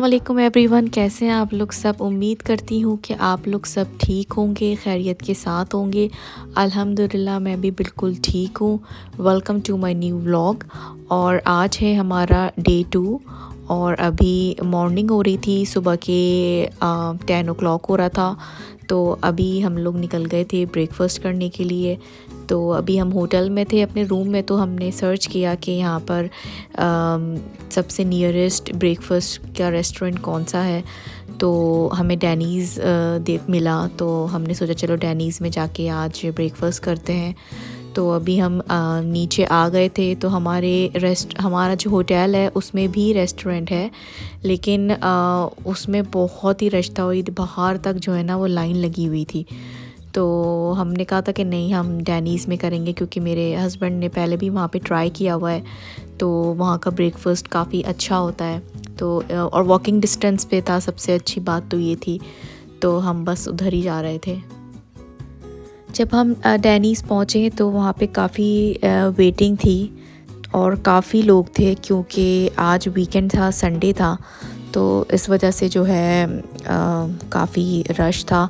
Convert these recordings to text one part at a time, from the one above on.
वालेकुम एवरीवन, कैसे हैं आप लोग सब। उम्मीद करती हूँ कि आप लोग सब ठीक होंगे, खैरियत के साथ होंगे। अल्हम्दुलिल्लाह मैं भी बिल्कुल ठीक हूँ। Welcome to my new vlog. और आज है हमारा डे 2 और अभी मॉर्निंग हो रही थी, सुबह के 10 o'clock हो रहा था। तो अभी हम लोग निकल गए थे ब्रेकफास्ट करने के लिए। तो अभी हम होटल में थे अपने रूम में, तो हमने सर्च किया कि यहाँ पर सबसे नियरेस्ट ब्रेकफास्ट का रेस्टोरेंट कौन सा है। तो हमें डैनीज़ मिला, तो हमने सोचा चलो डैनीज़ में जाके आज ब्रेकफास्ट करते हैं। तो अभी हम नीचे आ गए थे। तो हमारा जो होटल है उसमें भी रेस्टोरेंट है, लेकिन उसमें बहुत ही रश था, बाहर तक जो है ना वो लाइन लगी हुई थी। तो हमने कहा था कि नहीं, हम डैनीज़ में करेंगे, क्योंकि मेरे हस्बैंड ने पहले भी वहाँ पे ट्राई किया हुआ है। तो वहाँ का ब्रेकफास्ट काफ़ी अच्छा होता है। तो और वॉकिंग डिस्टेंस पे था, सबसे अच्छी बात तो ये थी। तो हम बस उधर ही जा रहे थे। जब हम डैनीज़ पहुँचे तो वहाँ पे काफ़ी वेटिंग थी और काफ़ी लोग थे, क्योंकि आज वीकेंड था, संडे था। तो इस वजह से जो है काफ़ी रश था।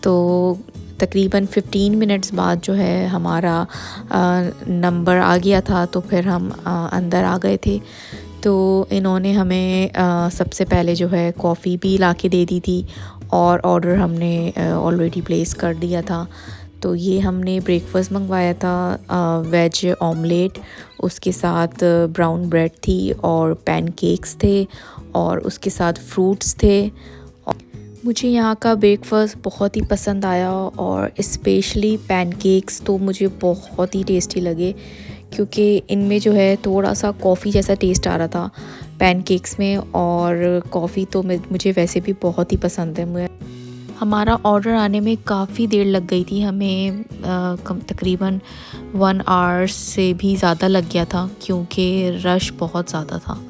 तो तकरीबन 15 मिनट्स बाद जो है हमारा नंबर आ गया था, तो फिर हम अंदर आ गए थे। तो इन्होंने हमें सबसे पहले जो है कॉफ़ी भी लाके दे दी थी और ऑर्डर हमने ऑलरेडी प्लेस कर दिया था। तो ये हमने ब्रेकफास्ट मंगवाया था, वेज ऑमलेट, उसके साथ ब्राउन ब्रेड थी और पैनकेक्स थे और उसके साथ फ्रूट्स थे। मुझे यहाँ का ब्रेकफास्ट बहुत ही पसंद आया और स्पेशली पैनकेक्स तो मुझे बहुत ही टेस्टी लगे, क्योंकि इनमें जो है थोड़ा सा कॉफ़ी जैसा टेस्ट आ रहा था पैनकेक्स में। और कॉफ़ी तो मुझे वैसे भी बहुत ही पसंद है। हमारा ऑर्डर आने में काफ़ी देर लग गई थी, हमें तकरीबन 1 आवर से भी ज़्यादा लग गया था, क्योंकि रश बहुत ज़्यादा था।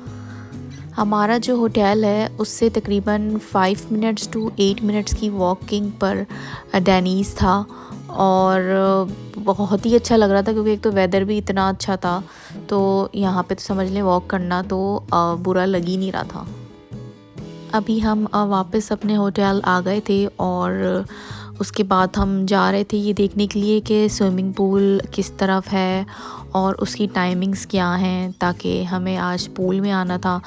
हमारा जो होटल है उससे तकरीबन 5 मिनट्स टू 8 मिनट्स की वॉकिंग पर डैनीज़ था। और बहुत ही अच्छा लग रहा था, क्योंकि एक तो वेदर भी इतना अच्छा था। तो यहाँ पे तो समझ लें वॉक करना तो बुरा लग ही नहीं रहा था। अभी हम वापस अपने होटल आ गए थे और उसके बाद हम जा रहे थे ये देखने के लिए कि स्विमिंग पूल किस तरफ है और उसकी टाइमिंग्स क्या हैं, ताकि हमें आज पूल में आना था।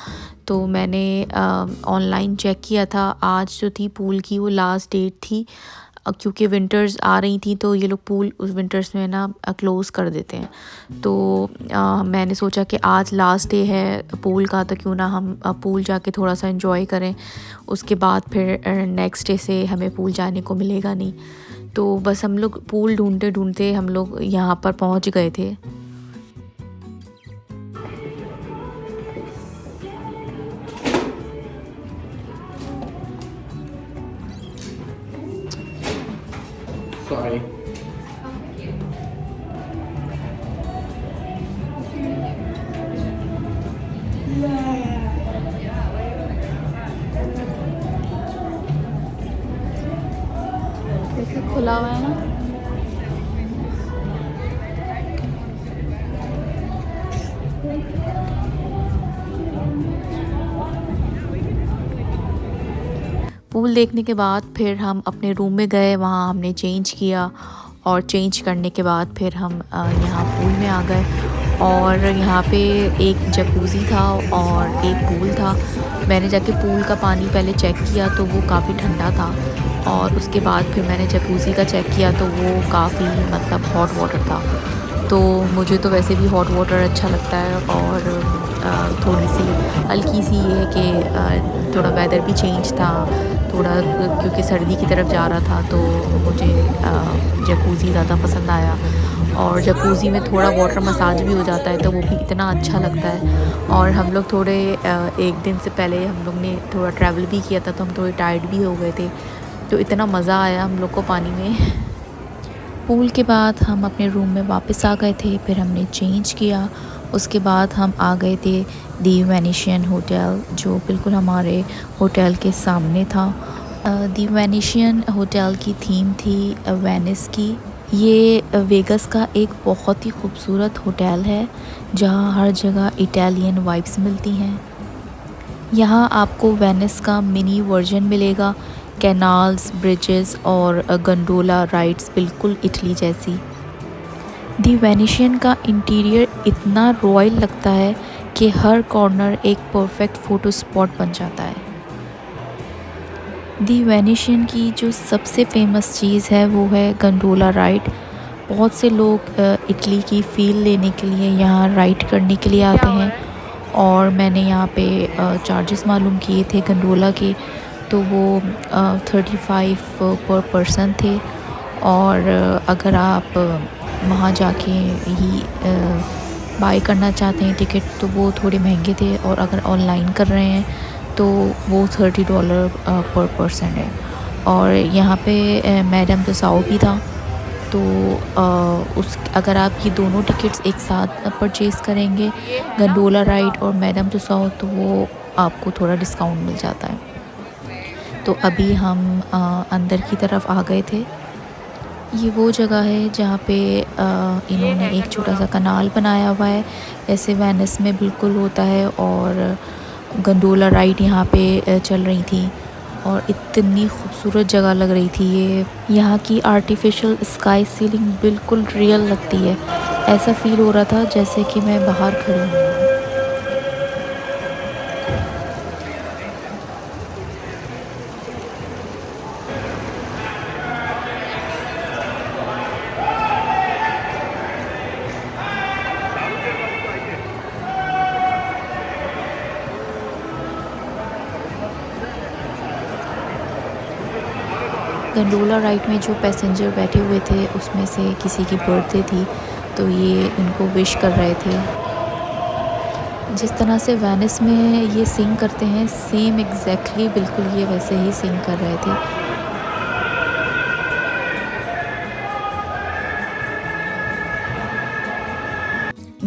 तो मैंने ऑनलाइन चेक किया था, आज जो थी पूल की वो लास्ट डेट थी, क्योंकि विंटर्स आ रही थी तो ये लोग पूल उस विंटर्स में ना क्लोज़ कर देते हैं। तो मैंने सोचा कि आज लास्ट डे है पूल का, तो क्यों ना हम पूल जाके थोड़ा सा एंजॉय करें। उसके बाद फिर नेक्स्ट डे से हमें पूल जाने को मिलेगा नहीं। तो बस हम लोग पूल ढूंढते ढूंढते हम लोग यहाँ पर पहुँच गए थे। Sorry. देखिए खुला हुआ है ना। पूल देखने के बाद फिर हम अपने रूम में गए, वहाँ हमने चेंज किया और चेंज करने के बाद फिर हम यहाँ पूल में आ गए। और यहाँ पे एक जकूज़ी था और एक पूल था। मैंने जाके पूल का पानी पहले चेक किया तो वो काफ़ी ठंडा था, और उसके बाद फिर मैंने जकूज़ी का चेक किया तो वो काफ़ी मतलब हॉट वाटर था। तो मुझे तो वैसे भी हॉट वाटर अच्छा लगता है। और थोड़ी सी हल्की सी ये है कि थोड़ा वेदर भी चेंज था थोड़ा, क्योंकि सर्दी की तरफ जा रहा था, तो मुझे जकूज़ी ज़्यादा पसंद आया। और जकूज़ी में थोड़ा वाटर मसाज भी हो जाता है, तो वो भी इतना अच्छा लगता है। और हम लोग थोड़े एक दिन से पहले हम लोग ने थोड़ा ट्रैवल भी किया था, तो हम थोड़े टायर्ड भी हो गए थे। तो इतना मज़ा आया हम लोग को पानी में। पूल के बाद हम अपने रूम में वापस आ गए थे, फिर हमने चेंज किया। उसके बाद हम आ गए थे दी वेनेशियन होटल, जो बिल्कुल हमारे होटल के सामने था। दी वेनेशियन होटल की थीम थी वेनिस की। ये वेगस का एक बहुत ही खूबसूरत होटल है, जहाँ हर जगह इटालियन वाइब्स मिलती हैं। यहाँ आपको वेनिस का मिनी वर्जन मिलेगा, कैनाल्स, ब्रिजेस और गंडोला राइड्स बिल्कुल इटली जैसी। दी वेनिशियन का इंटीरियर इतना रॉयल लगता है कि हर कॉर्नर एक परफेक्ट फ़ोटो स्पॉट बन जाता है। दी वेनिशियन की जो सबसे फेमस चीज़ है वो है गंडोला राइड। बहुत से लोग इटली की फ़ील लेने के लिए यहाँ राइड करने के लिए आते हैं और मैंने यहाँ पे चार्जेस मालूम किए थे गंडोला के, तो वो 35 पर पर्सन थे। और अगर आप वहाँ जाके ही बाय करना चाहते हैं टिकट तो वो थोड़े महंगे थे, और अगर ऑनलाइन कर रहे हैं तो वो $30 पर पर्सन है। और यहाँ पे मैडम तुसाओ भी था, तो उस अगर आप ये दोनों टिकट्स एक साथ परचेज़ करेंगे, गंडोला राइड और मैडम तुसाओ, तो वो आपको थोड़ा डिस्काउंट मिल जाता है। तो अभी हम अंदर की तरफ आ गए थे। ये वो जगह है जहाँ पे इन्होंने एक छोटा सा कनाल बनाया हुआ है, जैसे वेनिस में बिल्कुल होता है, और गंडोला राइड यहाँ पे चल रही थी और इतनी खूबसूरत जगह लग रही थी ये। यहाँ की आर्टिफिशियल स्काई सीलिंग बिल्कुल रियल लगती है, ऐसा फ़ील हो रहा था जैसे कि मैं बाहर खड़ी हूँ। गंडोला राइड में जो पैसेंजर बैठे हुए थे उसमें से किसी की बर्थडे थी, तो ये इनको विश कर रहे थे। जिस तरह से वेनिस में ये सिंग करते हैं, सेम एग्जैक्टली बिल्कुल ये वैसे ही सिंग कर रहे थे।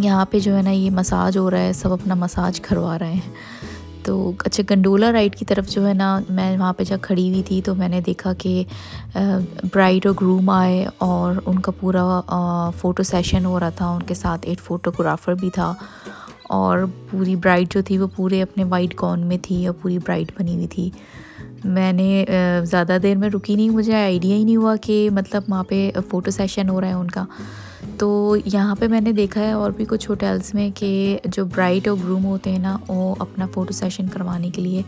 यहाँ पे जो है ना ये मसाज हो रहा है, सब अपना मसाज करवा रहे हैं। तो अच्छा, गंडोला राइड की तरफ जो है ना, मैं वहाँ पे जब खड़ी हुई थी तो मैंने देखा कि ब्राइड और ग्रूम आए और उनका पूरा फ़ोटो सेशन हो रहा था। उनके साथ एक फ़ोटोग्राफ़र भी था, और पूरी ब्राइड जो थी वो पूरे अपने वाइट गाउन में थी और पूरी ब्राइड बनी हुई थी। मैंने ज़्यादा देर में रुकी नहीं, मुझे आइडिया ही नहीं हुआ कि मतलब वहाँ पे फ़ोटो सेशन हो रहा है उनका। तो यहाँ पे मैंने देखा है और भी कुछ होटल्स में कि जो ब्राइड और ग्रूम होते हैं ना, वो अपना फ़ोटो सेशन करवाने के लिए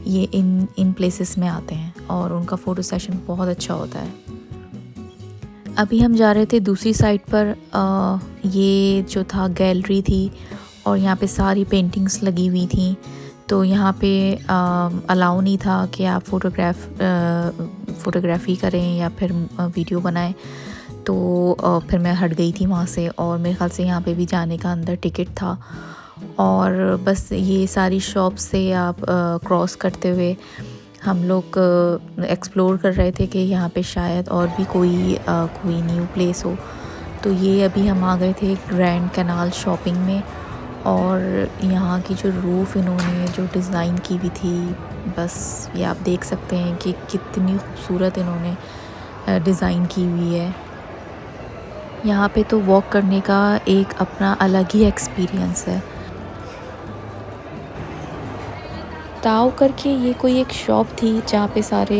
ये इन प्लेसेस में आते हैं और उनका फ़ोटो सेशन बहुत अच्छा होता है। अभी हम जा रहे थे दूसरी साइड पर। ये जो था गैलरी थी और यहाँ पे सारी पेंटिंग्स लगी हुई थी, तो यहाँ पे अलाउ नहीं था कि आप फ़ोटोग्राफ़ी करें या फिर वीडियो बनाएं। तो फिर मैं हट गई थी वहाँ से, और मेरे ख़्याल से यहाँ पे भी जाने का अंदर टिकट था। और बस ये सारी शॉप से आप क्रॉस करते हुए हम लोग एक्सप्लोर कर रहे थे कि यहाँ पे शायद और भी कोई न्यू प्लेस हो। तो ये अभी हम आ गए थे ग्रैंड कैनाल शॉपिंग में, और यहाँ की जो रूफ़ इन्होंने जो डिज़ाइन की हुई थी, बस ये आप देख सकते हैं कि कितनी खूबसूरत इन्होंने डिज़ाइन की हुई है। यहाँ पे तो वॉक करने का एक अपना अलग ही एक्सपीरियंस है। ताओ करके ये कोई एक शॉप थी जहाँ पे सारे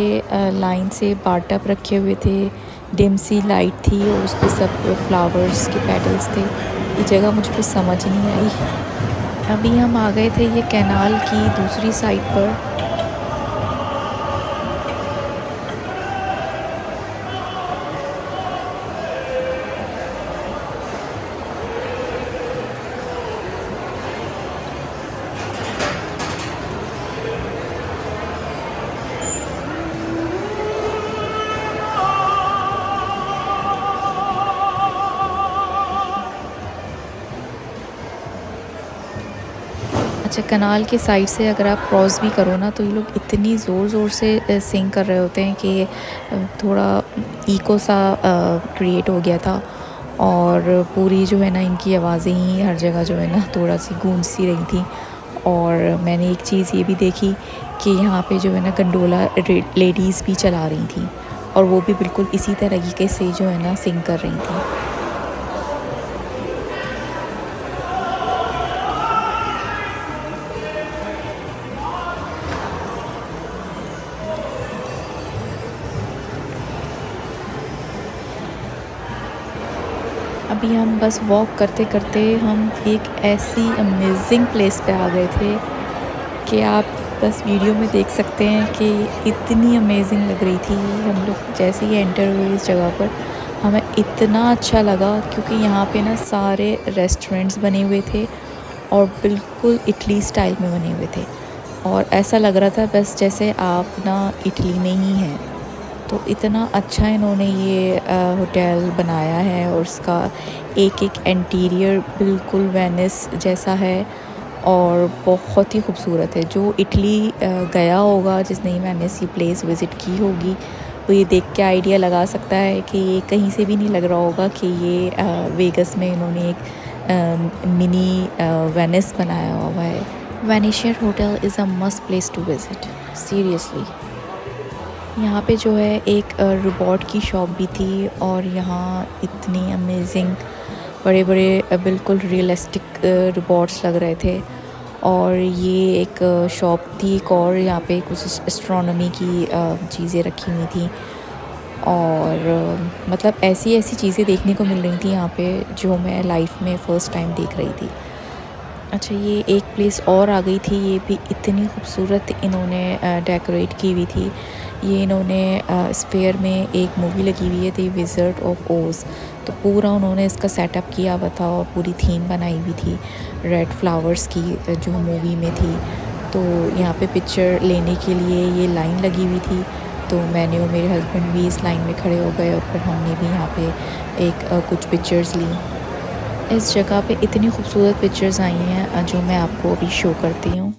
लाइन से बाटअप रखे हुए थे, डिम-सी लाइट थी और उस पे सब फ्लावर्स के पेटल्स थे। ये जगह मुझे कुछ समझ नहीं आई। अभी हम आ गए थे ये कैनाल की दूसरी साइड पर। अच्छा, कनाल के साइड से अगर आप क्रॉस भी करो ना, तो ये लोग इतनी ज़ोर ज़ोर से सिंग कर रहे होते हैं कि थोड़ा इको सा क्रिएट हो गया था, और पूरी जो है ना इनकी आवाज़ें ही हर जगह जो है ना थोड़ा सी गूंज सी रही थी। और मैंने एक चीज़ ये भी देखी कि यहाँ पे जो है ना गंडोला लेडीज़ भी चला रही थी, और वो भी बिल्कुल इसी तरीके से जो है ना सिंग कर रही थी। अभी हम बस वॉक करते करते हम एक ऐसी अमेजिंग प्लेस पे आ गए थे कि आप बस वीडियो में देख सकते हैं कि इतनी अमेजिंग लग रही थी। हम लोग जैसे ही एंटर हुए इस जगह पर हमें इतना अच्छा लगा, क्योंकि यहाँ पे ना सारे रेस्टोरेंट्स बने हुए थे और बिल्कुल इटली स्टाइल में बने हुए थे, और ऐसा लग रहा था बस जैसे आप ना इटली में ही हैं। तो इतना अच्छा इन्होंने ये होटल बनाया है, और उसका एक एक इंटीरियर बिल्कुल वेनिस जैसा है और बहुत ही खूबसूरत है। जो इटली गया होगा, जिसने ये वेनिस ये प्लेस विज़िट की होगी, वो ये देख के आइडिया लगा सकता है कि ये कहीं से भी नहीं लग रहा होगा कि ये वेगस में इन्होंने एक मिनी वेनिस बनाया हुआ है। Venetian hotel is a must place to visit, seriously. यहाँ पे जो है एक रोबोट की शॉप भी थी, और यहाँ इतनी अमेजिंग बड़े बड़े बिल्कुल रियलिस्टिक रोबोट्स लग रहे थे। और ये एक शॉप थी एक, और यहाँ पे कुछ एस्ट्रोनॉमी की चीज़ें रखी हुई थी, और मतलब ऐसी ऐसी चीज़ें देखने को मिल रही थी यहाँ पे जो मैं लाइफ में फ़र्स्ट टाइम देख रही थी। अच्छा, ये एक प्लेस और आ गई थी, ये भी इतनी खूबसूरत इन्होंने डेकोरेट की हुई थी। ये इन्होंने स्फेयर में एक मूवी लगी हुई है, द विज़र्ड ऑफ ओज, तो पूरा उन्होंने इसका सेटअप किया हुआ था और पूरी थीम बनाई हुई थी रेड फ्लावर्स की, जो मूवी में थी। तो यहाँ पे पिक्चर लेने के लिए ये लाइन लगी हुई थी, तो मैंने और मेरे हस्बैंड भी इस लाइन में खड़े हो गए, और फिर हमने भी यहाँ पे एक कुछ पिक्चर्स ली। इस जगह पे इतनी खूबसूरत पिक्चर्स आई हैं जो मैं आपको अभी शो करती हूँ।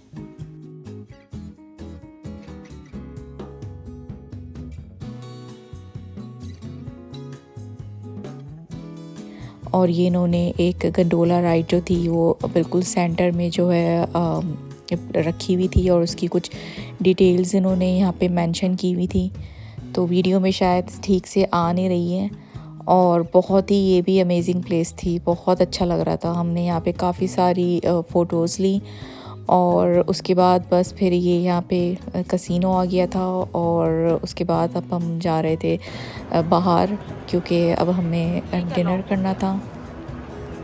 और ये इन्होंने एक गंडोला राइड जो थी वो बिल्कुल सेंटर में जो है रखी हुई थी, और उसकी कुछ डिटेल्स इन्होंने यहाँ पे मेंशन की हुई थी, तो वीडियो में शायद ठीक से आ नहीं रही है। और बहुत ही ये भी अमेजिंग प्लेस थी, बहुत अच्छा लग रहा था। हमने यहाँ पे काफ़ी सारी फ़ोटोज़ ली, और उसके बाद बस फिर ये यहाँ पे कसिनो आ गया था, और उसके बाद अब हम जा रहे थे बाहर, क्योंकि अब हमें डिनर करना था।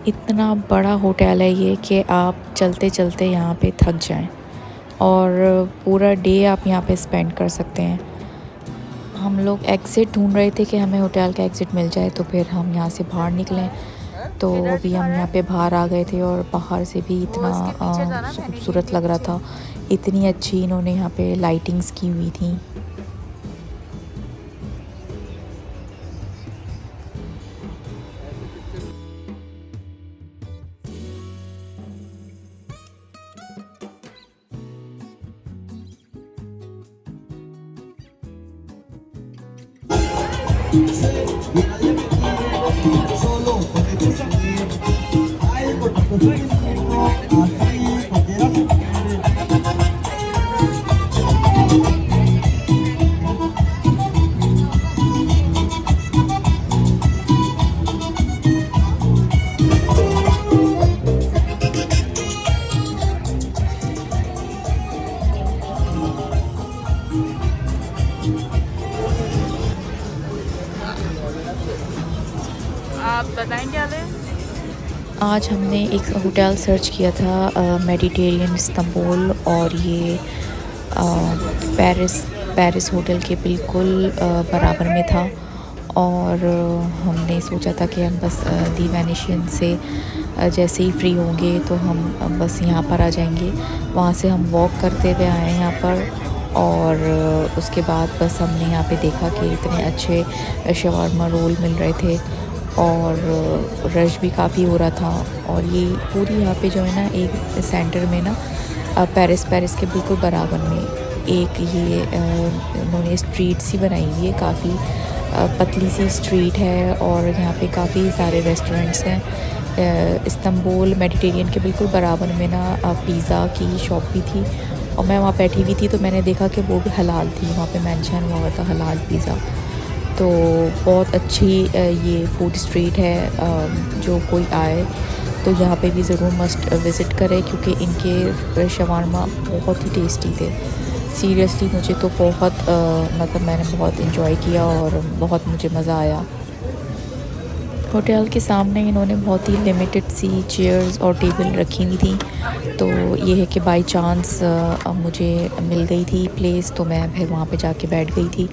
इतना बड़ा होटल है ये कि आप चलते चलते यहाँ पे थक जाएं, और पूरा डे आप यहाँ पे स्पेंड कर सकते हैं। हम लोग एग्ज़िट ढूंढ रहे थे कि हमें होटल का एग्ज़िट मिल जाए, तो फिर हम यहाँ से बाहर निकलें। तो अभी हम यहाँ पे बाहर आ गए थे, और बाहर से भी इतना खूबसूरत लग रहा था, इतनी अच्छी इन्होंने यहाँ पे लाइटिंग्स की हुई थी। Solo puedes sentir algo que te siento así cualquiera se quiere. आप बताएं क्या लें? आज हमने एक होटल सर्च किया था मेडिटेरियन इस्तांबुल, और ये पेरिस होटल के बिल्कुल बराबर में था। और हमने सोचा था कि हम बस दी वेनेशियन से जैसे ही फ्री होंगे तो हम बस यहाँ पर आ जाएंगे। वहाँ से हम वॉक करते हुए आए यहाँ पर, और उसके बाद बस हमने यहाँ पे देखा कि इतने अच्छे शवारमा रोल मिल रहे थे, और रश भी काफ़ी हो रहा था। और ये पूरी यहाँ पे जो है ना, एक सेंटर में ना पेरिस के बिल्कुल बराबर में एक ये उन्होंने स्ट्रीट सी बनाई हुई है, काफ़ी पतली सी स्ट्रीट है, और यहाँ पे काफ़ी सारे रेस्टोरेंट्स हैं। इस्तांबुल मेडिटेरियन के बिल्कुल बराबर में ना पिज़्ज़ा की शॉप भी थी, और मैं वहाँ बैठी हुई थी तो मैंने देखा कि वो भी हलाल थी, वहाँ पे मेंशन हुआ था हलाल पिज़्ज़ा। तो बहुत अच्छी ये फूड स्ट्रीट है, जो कोई आए तो यहाँ पे भी ज़रूर मस्ट विज़िट करें, क्योंकि इनके शवारमा बहुत ही टेस्टी थे। सीरियसली मुझे तो बहुत मतलब मैंने बहुत इन्जॉय किया और बहुत मुझे मज़ा आया। होटल के सामने इन्होंने बहुत ही लिमिटेड सी चेयर्स और टेबल रखी हुई थी, तो ये है कि बाय चांस मुझे मिल गई थी प्लेस, तो मैं फिर वहाँ पे जाके बैठ गई थी।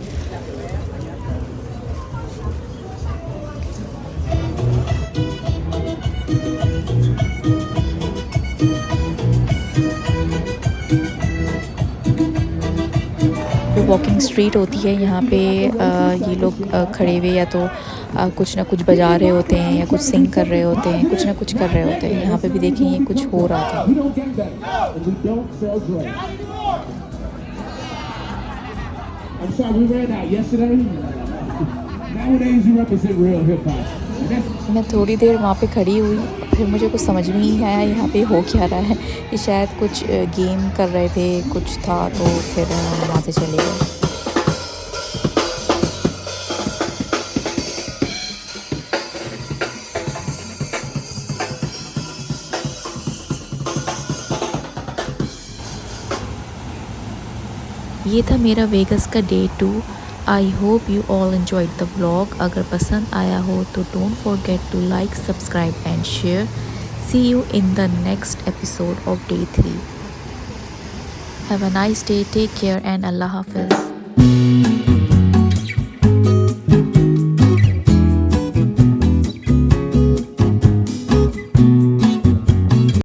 जो वॉकिंग स्ट्रीट होती है यहाँ पे ये लोग खड़े हुए या तो कुछ ना कुछ बजा रहे होते हैं या कुछ सिंग कर रहे होते हैं, कुछ ना कुछ कर रहे होते हैं। यहाँ पे भी देखें ये कुछ हो रहा था। We don't get better, and we don't sell drugs. I'm sorry, we ran out yesterday. Nowadays, you represent real hip hop. And that's मैं थोड़ी देर वहाँ पे खड़ी हुई, फिर मुझे कुछ समझ में ही नहीं आया यहाँ पे हो क्या रहा है। ये शायद कुछ गेम कर रहे थे, कुछ था, तो फिर हम वहाँ से चले गए। ये था मेरा वेगस का day 2। I hope you all enjoyed the vlog. अगर पसंद आया हो तो don't forget to like, subscribe and share. See you in the next episode of day 3। Have a nice day, take care and अल्लाह हाफिज़।